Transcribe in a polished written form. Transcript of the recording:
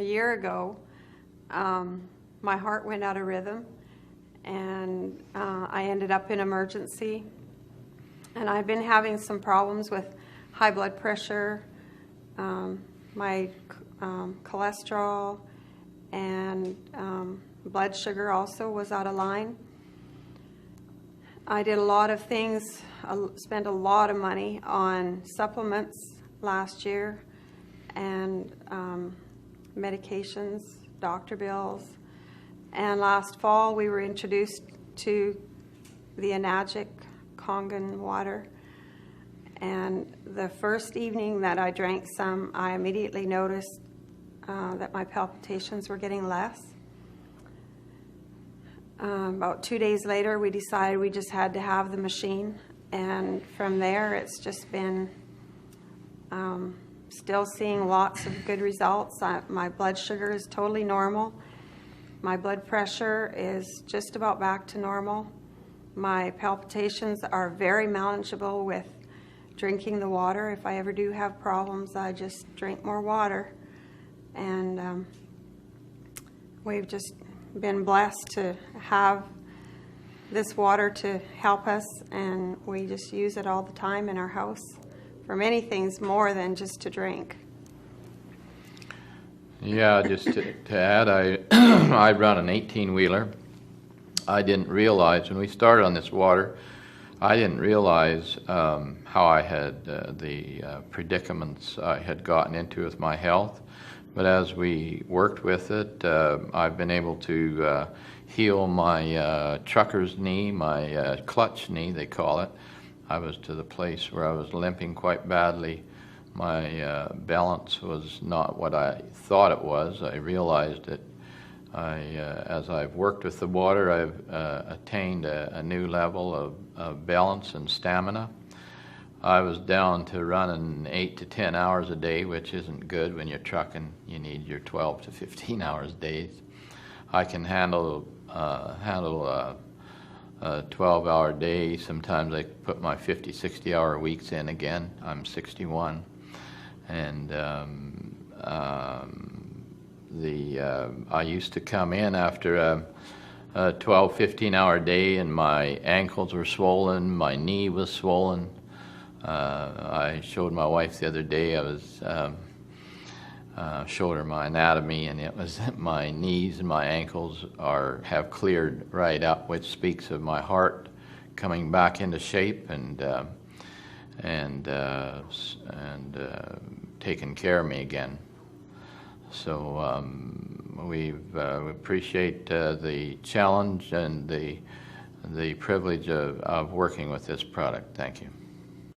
a year ago, my heart went out of rhythm, and I ended up in emergency. And I've been having some problems with high blood pressure, my cholesterol, and blood sugar also was out of line. I did a lot of things, spent a lot of money on supplements last year, and medications, doctor bills. And last fall we were introduced to the Enagic Kangen Water. And the first evening that I drank some, I immediately noticed that my palpitations were getting less. About 2 days later, we decided we just had to have the machine, and from there it's just been still seeing lots of good results. My blood sugar is totally normal. My blood pressure is just about back to normal. My palpitations are very manageable with drinking the water. If I ever do have problems, I just drink more water. And we've just been blessed to have this water to help us, and we just use it all the time in our house for many things more than just to drink. Yeah, just to add, I run an 18-wheeler. I didn't realize when we started on this water, I didn't realize how I had the predicaments I had gotten into with my health. But as we worked with it, I've been able to heal my trucker's knee, my clutch knee, they call it. I was to the place where I was limping quite badly. My balance was not what I thought it was. I realized that as I've worked with the water, I've attained a new level of balance and stamina. I was down to running 8 to 10 hours a day, which isn't good when you're trucking. You need your 12 to 15 hours days. I can handle a 12-hour day. Sometimes I put my 50, 60-hour weeks in again. I'm 61. And I used to come in after a 12, 15-hour day, and my ankles were swollen, my knee was swollen. I showed my wife the other day, I was showed her my anatomy, and it was my knees and my ankles have cleared right up, which speaks of my heart coming back into shape and taking care of me again. So we appreciate the challenge and the privilege of working with this product. Thank you.